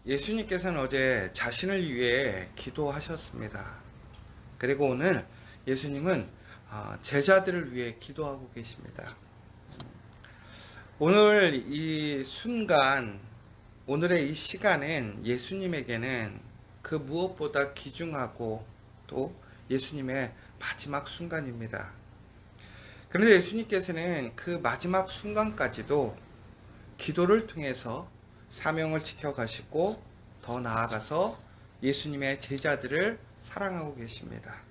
예수님께서는 어제 자신을 위해 기도하셨습니다. 그리고 오늘 예수님은 제자들을 위해 기도하고 계십니다. 오늘 이 순간, 오늘의 이 시간엔 예수님에게는 그 무엇보다 귀중하고 또 예수님의 마지막 순간입니다. 그런데 예수님께서는 그 마지막 순간까지도 기도를 통해서 사명을 지켜가시고 더 나아가서 예수님의 제자들을 사랑하고 계십니다.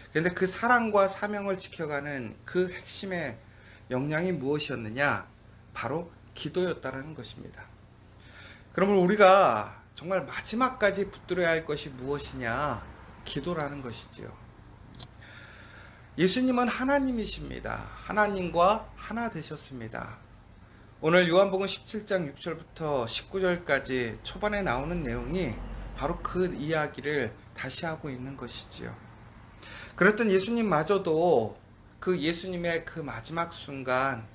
그런데 그 사랑과 사명을 지켜가는 그 핵심의 역량이 무엇이었느냐? 바로 기도였다는 것입니다. 그러면 우리가 정말 마지막까지 붙들어야 할 것이 무엇이냐? 기도라는 것이지요. 예수님은 하나님이십니다. 하나님과 하나 되셨습니다. 오늘 요한복음 17장 6절부터 19절까지 초반에 나오는 내용이 바로 그 이야기를 다시 하고 있는 것이지요. 그랬던 예수님마저도 그 예수님의 그 마지막 순간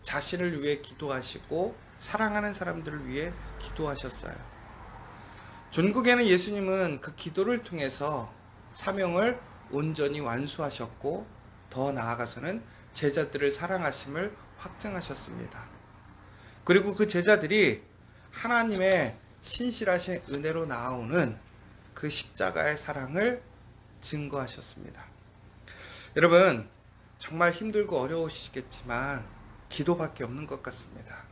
자신을 위해 기도하시고 사랑하는 사람들을 위해 기도하셨어요. 전국에는 예수님은 그 기도를 통해서 사명을 온전히 완수하셨고 더 나아가서는 제자들을 사랑하심을 확증하셨습니다. 그리고 그 제자들이 하나님의 신실하신 은혜로 나오는 그 십자가의 사랑을 증거하셨습니다. 여러분, 정말 힘들고 어려우시겠지만 기도밖에 없는 것 같습니다.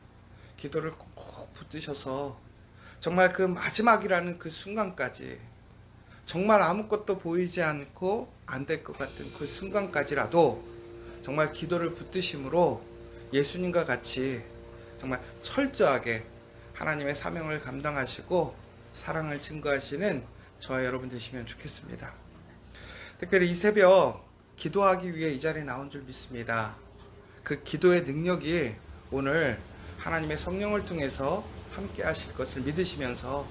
기도를 꼭 붙드셔서 정말 그 마지막이라는 그 순간까지 정말 아무것도 보이지 않고 안 될 것 같은 그 순간까지라도 정말 기도를 붙드심으로 예수님과 같이 정말 철저하게 하나님의 사명을 감당하시고 사랑을 증거하시는 저와 여러분 되시면 좋겠습니다. 특별히 이 새벽 기도하기 위해 이 자리에 나온 줄 믿습니다. 그 기도의 능력이 오늘 하나님의 성령을 통해서 함께 하실 것을 믿으시면서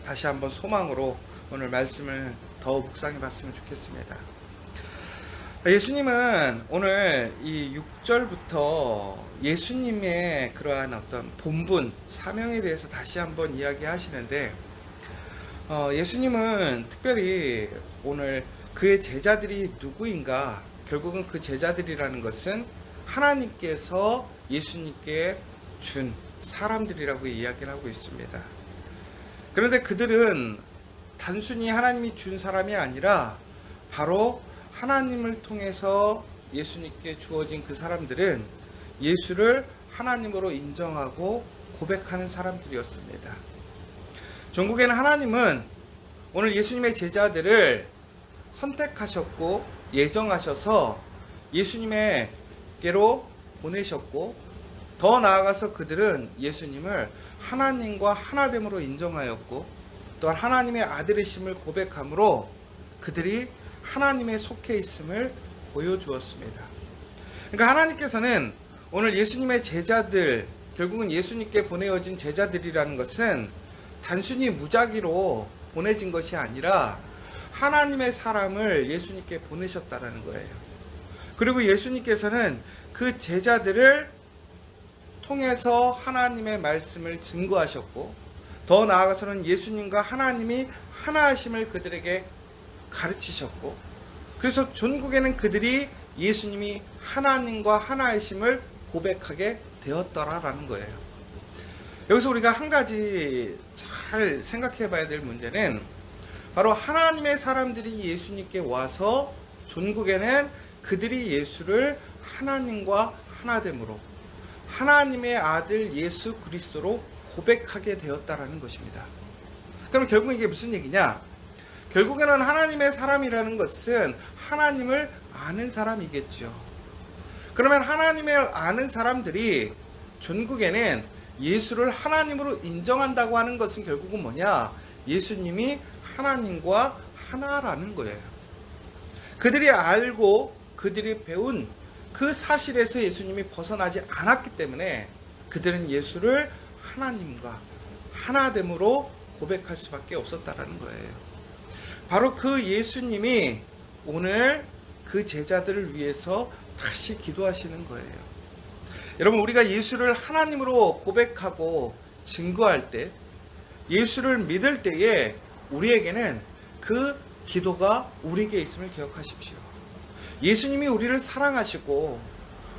다시 한번 소망으로 오늘 말씀을 더 묵상해 봤으면 좋겠습니다. 예수님은 오늘 이 6절부터 예수님의 그러한 어떤 본분, 사명에 대해서 다시 한번 이야기하시는데 예수님은 특별히 오늘 그의 제자들이 누구인가, 결국은 그 제자들이라는 것은 하나님께서 예수님께 준 사람들이라고 이야기를 하고 있습니다. 그런데 그들은 단순히 하나님이 준 사람이 아니라 바로 하나님을 통해서 예수님께 주어진 그 사람들은 예수를 하나님으로 인정하고 고백하는 사람들이었습니다. 전국에는 하나님은 오늘 예수님의 제자들을 선택하셨고 예정하셔서 예수님에게로 보내셨고 더 나아가서 그들은 예수님을 하나님과 하나됨으로 인정하였고 또한 하나님의 아들이심을 고백함으로 그들이 하나님의 속해 있음을 보여주었습니다. 그러니까 하나님께서는 오늘 예수님의 제자들, 결국은 예수님께 보내어진 제자들이라는 것은 단순히 무작위로 보내진 것이 아니라 하나님의 사람을 예수님께 보내셨다라는 거예요. 그리고 예수님께서는 그 제자들을 통해서 하나님의 말씀을 증거하셨고 더 나아가서는 예수님과 하나님이 하나이심을 그들에게 가르치셨고 그래서 전국에는 그들이 예수님이 하나님과 하나이심을 고백하게 되었더라라는 거예요. 여기서 우리가 한 가지 잘 생각해 봐야 될 문제는 바로 하나님의 사람들이 예수님께 와서 전국에는 그들이 예수를 하나님과 하나됨으로 하나님의 아들 예수 그리스도로 고백하게 되었다라는 것입니다. 그럼 결국 이게 무슨 얘기냐? 결국에는 하나님의 사람이라는 것은 하나님을 아는 사람이겠죠. 그러면 하나님을 아는 사람들이 전국에는 예수를 하나님으로 인정한다고 하는 것은 결국은 뭐냐? 예수님이 하나님과 하나라는 거예요. 그들이 알고 그들이 배운 그 사실에서 예수님이 벗어나지 않았기 때문에 그들은 예수를 하나님과 하나됨으로 고백할 수밖에 없었다라는 거예요. 바로 그 예수님이 오늘 그 제자들을 위해서 다시 기도하시는 거예요. 여러분, 우리가 예수를 하나님으로 고백하고 증거할 때 예수를 믿을 때에 우리에게는 그 기도가 우리에게 있음을 기억하십시오. 예수님이 우리를 사랑하시고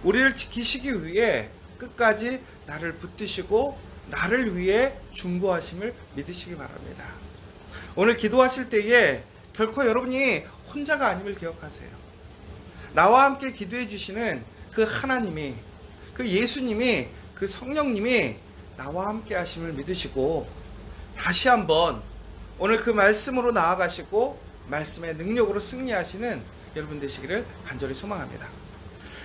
우리를 지키시기 위해 끝까지 나를 붙드시고 나를 위해 중보하심을 믿으시기 바랍니다. 오늘 기도하실 때에 결코 여러분이 혼자가 아님을 기억하세요. 나와 함께 기도해 주시는 그 하나님이, 그 예수님이, 그 성령님이 나와 함께 하심을 믿으시고 다시 한번 오늘 그 말씀으로 나아가시고 말씀의 능력으로 승리하시는 여러분 되시기를 간절히 소망합니다.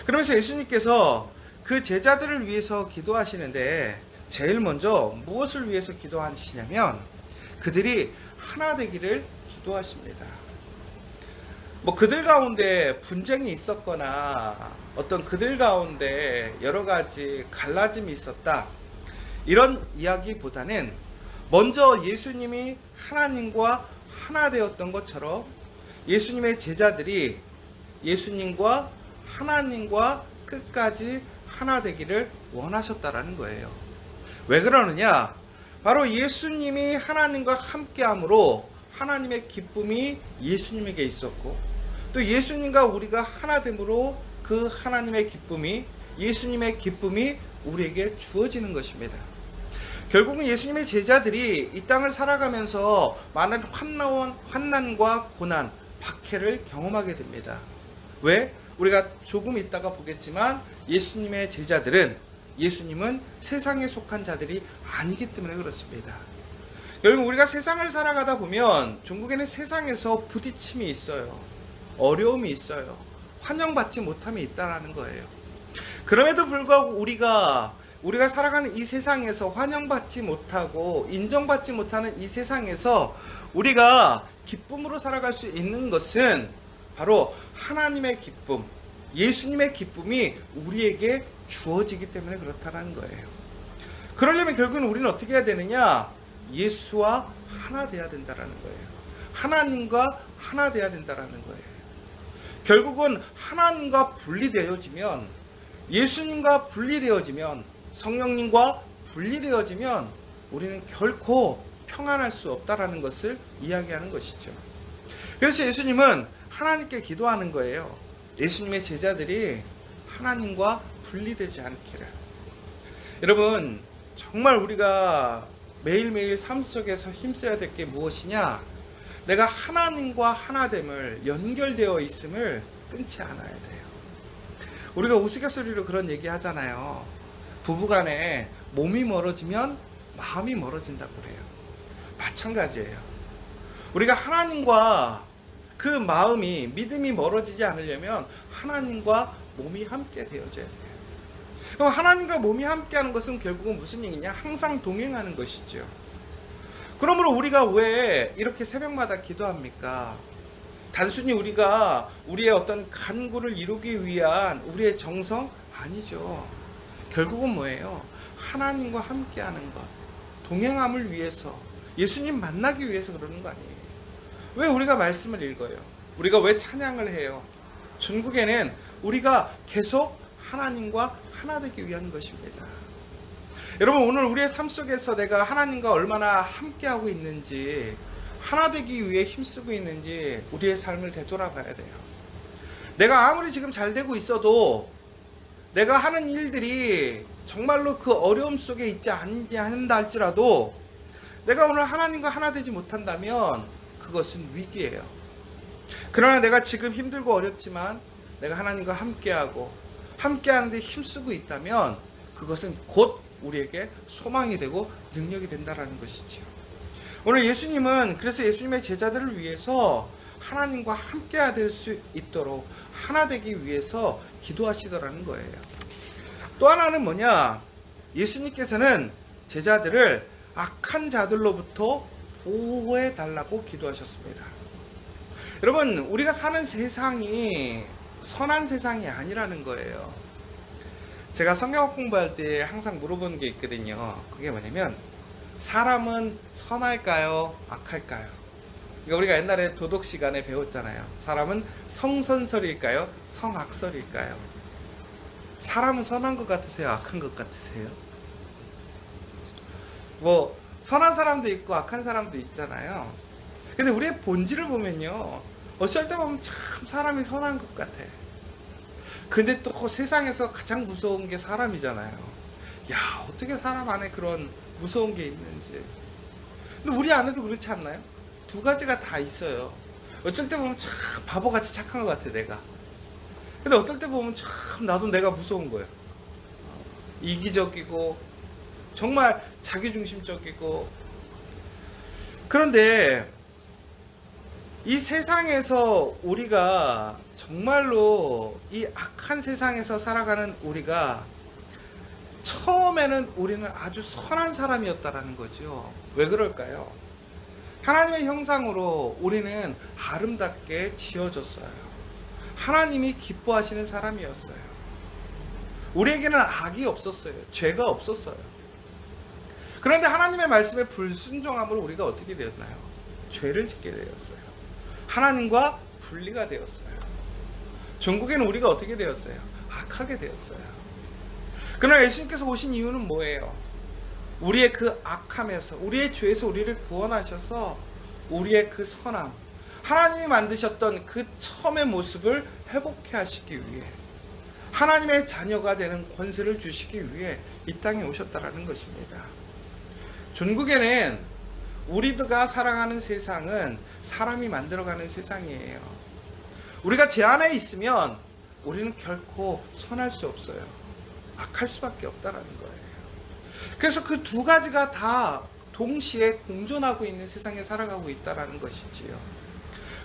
그러면서 예수님께서 그 제자들을 위해서 기도하시는데 제일 먼저 무엇을 위해서 기도하시냐면 그들이 하나 되기를 기도하십니다. 그들 가운데 분쟁이 있었거나 어떤 그들 가운데 여러 가지 갈라짐이 있었다, 이런 이야기보다는 먼저 예수님이 하나님과 하나 되었던 것처럼 예수님의 제자들이 예수님과 하나님과 끝까지 하나 되기를 원하셨다라는 거예요. 왜 그러느냐? 바로 예수님이 하나님과 함께함으로 하나님의 기쁨이 예수님에게 있었고, 또 예수님과 우리가 하나됨으로 그 하나님의 기쁨이, 예수님의 기쁨이 우리에게 주어지는 것입니다. 결국은 예수님의 제자들이 이 땅을 살아가면서 많은 환난과 고난, 박해를 경험하게 됩니다. 왜? 우리가 조금 있다가 보겠지만 예수님의 제자들은, 예수님은 세상에 속한 자들이 아니기 때문에 그렇습니다. 결국 우리가 세상을 살아가다 보면 종국에는 세상에서 부딪힘이 있어요. 어려움이 있어요. 환영받지 못함이 있다라는 거예요. 그럼에도 불구하고 우리가 살아가는 이 세상에서 환영받지 못하고 인정받지 못하는 이 세상에서 우리가 기쁨으로 살아갈 수 있는 것은 바로 하나님의 기쁨, 예수님의 기쁨이 우리에게 주어지기 때문에 그렇다는 거예요. 그러려면 결국은 우리는 어떻게 해야 되느냐? 예수와 하나 돼야 된다라는 거예요. 하나님과 하나 돼야 된다라는 거예요. 결국은 하나님과 분리되어지면, 예수님과 분리되어지면, 성령님과 분리되어지면 우리는 결코 평안할 수 없다라는 것을 이야기하는 것이죠. 그래서 예수님은 하나님께 기도하는 거예요. 예수님의 제자들이 하나님과 분리되지 않기를. 여러분, 정말 우리가 매일매일 삶 속에서 힘써야 될 게 무엇이냐? 내가 하나님과 하나됨을, 연결되어 있음을 끊지 않아야 돼요. 우리가 우스갯소리로 그런 얘기 하잖아요. 부부간에 몸이 멀어지면 마음이 멀어진다고 그래요. 마찬가지예요. 우리가 하나님과 그 마음이, 믿음이 멀어지지 않으려면 하나님과 몸이 함께 되어져야 돼요. 그럼 하나님과 몸이 함께하는 것은 결국은 무슨 얘기냐? 항상 동행하는 것이죠. 그러므로 우리가 왜 이렇게 새벽마다 기도합니까? 단순히 우리가 우리의 어떤 간구를 이루기 위한 우리의 정성? 아니죠. 결국은 뭐예요? 하나님과 함께하는 것, 동행함을 위해서, 예수님 만나기 위해서 그러는 거 아니에요. 왜 우리가 말씀을 읽어요? 우리가 왜 찬양을 해요? 전국에는 우리가 계속 하나님과 하나 되기 위한 것입니다. 여러분, 오늘 우리의 삶 속에서 내가 하나님과 얼마나 함께하고 있는지, 하나 되기 위해 힘쓰고 있는지 우리의 삶을 되돌아봐야 돼요. 내가 아무리 지금 잘 되고 있어도 내가 하는 일들이 정말로 그 어려움 속에 있지 않는다 할지라도 내가 오늘 하나님과 하나 되지 못한다면 그것은 위기예요. 그러나 내가 지금 힘들고 어렵지만 내가 하나님과 함께하는데 힘쓰고 있다면 그것은 곧 우리에게 소망이 되고 능력이 된다라는 것이죠. 오늘 예수님은 그래서 예수님의 제자들을 위해서 하나님과 함께해야 될 수 있도록 하나 되기 위해서 기도하시더라는 거예요. 또 하나는 뭐냐? 예수님께서는 제자들을 악한 자들로부터 보호해 달라고 기도하셨습니다. 여러분, 우리가 사는 세상이 선한 세상이 아니라는 거예요. 제가 성경 공부할 때 항상 물어보는 게 있거든요. 그게 뭐냐면, 사람은 선할까요? 악할까요? 이거 우리가 옛날에 도덕 시간에 배웠잖아요. 사람은 성선설일까요? 성악설일까요? 사람은 선한 것 같으세요? 악한 것 같으세요? 선한 사람도 있고 악한 사람도 있잖아요. 근데 우리의 본질을 보면요, 어쩔 때 보면 참 사람이 선한 것 같아. 근데 또 세상에서 가장 무서운 게 사람이잖아요. 야, 어떻게 사람 안에 그런 무서운 게 있는지. 근데 우리 안에도 그렇지 않나요? 두 가지가 다 있어요. 어쩔 때 보면 참 바보같이 착한 것 같아, 내가. 근데 어떨 때 보면 참 나도 내가 무서운 거예요. 이기적이고 정말 자기중심적이고. 그런데 이 세상에서 우리가 정말로 이 악한 세상에서 살아가는 우리가 처음에는 우리는 아주 선한 사람이었다라는 거죠. 왜 그럴까요? 하나님의 형상으로 우리는 아름답게 지어졌어요. 하나님이 기뻐하시는 사람이었어요. 우리에게는 악이 없었어요. 죄가 없었어요. 그런데 하나님의 말씀에 불순종함으로 우리가 어떻게 되었나요? 죄를 짓게 되었어요. 하나님과 분리가 되었어요. 전국에는 우리가 어떻게 되었어요? 악하게 되었어요. 그러나 예수님께서 오신 이유는 뭐예요? 우리의 그 악함에서, 우리의 죄에서 우리를 구원하셔서 우리의 그 선함, 하나님이 만드셨던 그 처음의 모습을 회복해 하시기 위해, 하나님의 자녀가 되는 권세를 주시기 위해 이 땅에 오셨다라는 것입니다. 전국에는 우리가 살아가는 세상은 사람이 만들어가는 세상이에요. 우리가 죄 안에 있으면 우리는 결코 선할 수 없어요. 악할 수밖에 없다라는 거예요. 그래서 그 두 가지가 다 동시에 공존하고 있는 세상에 살아가고 있다라는 것이지요.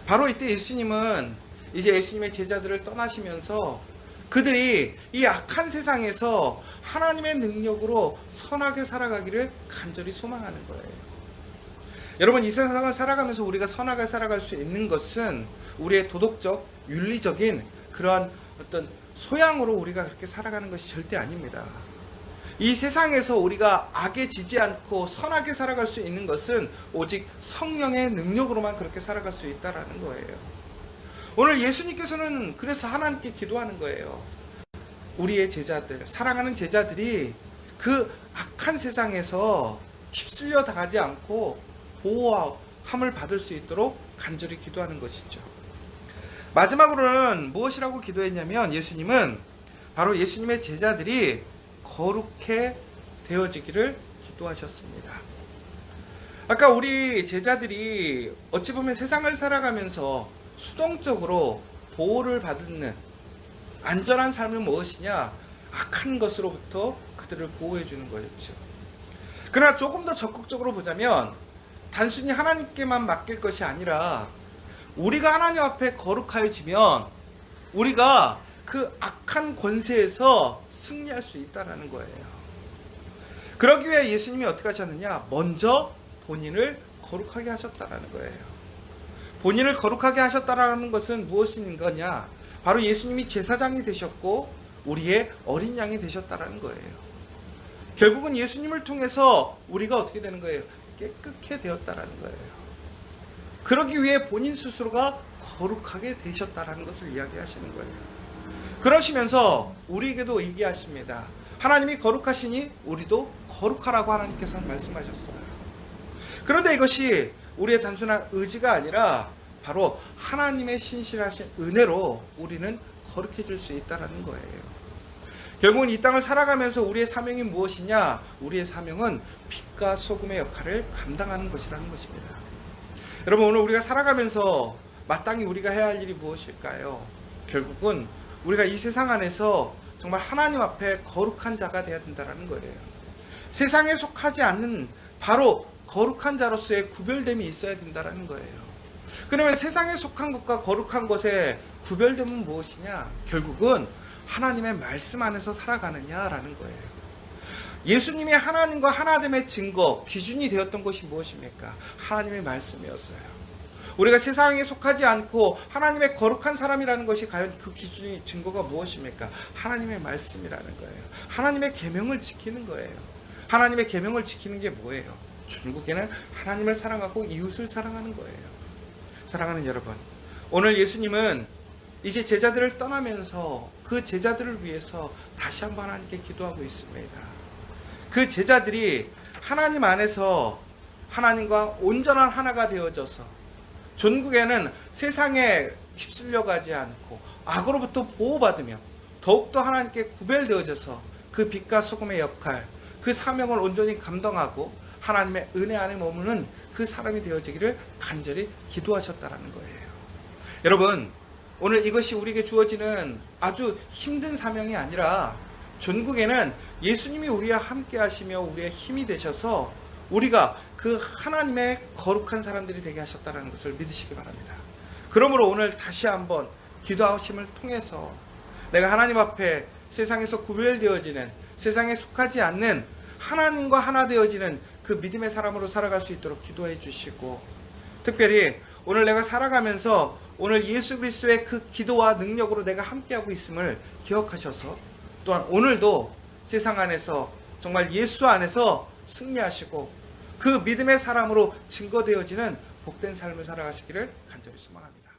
바로 이때 예수님은 이제 예수님의 제자들을 떠나시면서 그들이 이 악한 세상에서 하나님의 능력으로 선하게 살아가기를 간절히 소망하는 거예요. 여러분, 이 세상을 살아가면서 우리가 선하게 살아갈 수 있는 것은 우리의 도덕적, 윤리적인 그러한 어떤 소양으로 우리가 그렇게 살아가는 것이 절대 아닙니다. 이 세상에서 우리가 악에 지지 않고 선하게 살아갈 수 있는 것은 오직 성령의 능력으로만 그렇게 살아갈 수 있다는 거예요. 오늘 예수님께서는 그래서 하나님께 기도하는 거예요. 우리의 제자들, 사랑하는 제자들이 그 악한 세상에서 휩쓸려 당하지 않고 보호함을 받을 수 있도록 간절히 기도하는 것이죠. 마지막으로는 무엇이라고 기도했냐면, 예수님은 바로 예수님의 제자들이 거룩해 되어지기를 기도하셨습니다. 아까 우리 제자들이 어찌 보면 세상을 살아가면서 수동적으로 보호를 받는 안전한 삶은 무엇이냐? 악한 것으로부터 그들을 보호해 주는 거였죠. 그러나 조금 더 적극적으로 보자면 단순히 하나님께만 맡길 것이 아니라 우리가 하나님 앞에 거룩하여지면 우리가 그 악한 권세에서 승리할 수 있다는 거예요. 그러기 위해 예수님이 어떻게 하셨느냐? 먼저 본인을 거룩하게 하셨다는 거예요. 본인을 거룩하게 하셨다는 것은 무엇인 거냐? 바로 예수님이 제사장이 되셨고 우리의 어린 양이 되셨다는 거예요. 결국은 예수님을 통해서 우리가 어떻게 되는 거예요? 깨끗게 되었다는 거예요. 그러기 위해 본인 스스로가 거룩하게 되셨다는 것을 이야기하시는 거예요. 그러시면서 우리에게도 얘기하십니다. 하나님이 거룩하시니 우리도 거룩하라고 하나님께서는 말씀하셨어요. 그런데 이것이 우리의 단순한 의지가 아니라 바로 하나님의 신실하신 은혜로 우리는 거룩해질 수 있다는 거예요. 결국은 이 땅을 살아가면서 우리의 사명이 무엇이냐? 우리의 사명은 빛과 소금의 역할을 감당하는 것이라는 것입니다. 여러분, 오늘 우리가 살아가면서 마땅히 우리가 해야 할 일이 무엇일까요? 결국은 우리가 이 세상 안에서 정말 하나님 앞에 거룩한 자가 되어야 된다는 거예요. 세상에 속하지 않는 바로 거룩한 자로서의 구별됨이 있어야 된다는 거예요. 그러면 세상에 속한 것과 거룩한 것의 구별됨은 무엇이냐? 결국은 하나님의 말씀 안에서 살아가느냐라는 거예요. 예수님이 하나님과 하나됨의 증거, 기준이 되었던 것이 무엇입니까? 하나님의 말씀이었어요. 우리가 세상에 속하지 않고 하나님의 거룩한 사람이라는 것이 과연 그 기준이 증거가 무엇입니까? 하나님의 말씀이라는 거예요. 하나님의 계명을 지키는 거예요. 하나님의 계명을 지키는 게 뭐예요? 결국에는 하나님을 사랑하고 이웃을 사랑하는 거예요. 사랑하는 여러분, 오늘 예수님은 이제 제자들을 떠나면서 그 제자들을 위해서 다시 한번 하나님께 기도하고 있습니다. 그 제자들이 하나님 안에서 하나님과 온전한 하나가 되어져서 전국에는 세상에 휩쓸려 가지 않고 악으로부터 보호받으며 더욱더 하나님께 구별되어져서 그 빛과 소금의 역할, 그 사명을 온전히 감당하고 하나님의 은혜 안에 머무는 그 사람이 되어지기를 간절히 기도하셨다라는 거예요. 여러분, 오늘 이것이 우리에게 주어지는 아주 힘든 사명이 아니라 전국에는 예수님이 우리와 함께 하시며 우리의 힘이 되셔서 우리가 그 하나님의 거룩한 사람들이 되게 하셨다는 것을 믿으시기 바랍니다. 그러므로 오늘 다시 한번 기도하심을 통해서 내가 하나님 앞에 세상에서 구별되어지는, 세상에 속하지 않는 하나님과 하나 되어지는 그 믿음의 사람으로 살아갈 수 있도록 기도해 주시고, 특별히 오늘 내가 살아가면서 오늘 예수 그리스도의 그 기도와 능력으로 내가 함께하고 있음을 기억하셔서 또한 오늘도 세상 안에서 정말 예수 안에서 승리하시고 그 믿음의 사람으로 증거되어지는 복된 삶을 살아가시기를 간절히 소망합니다.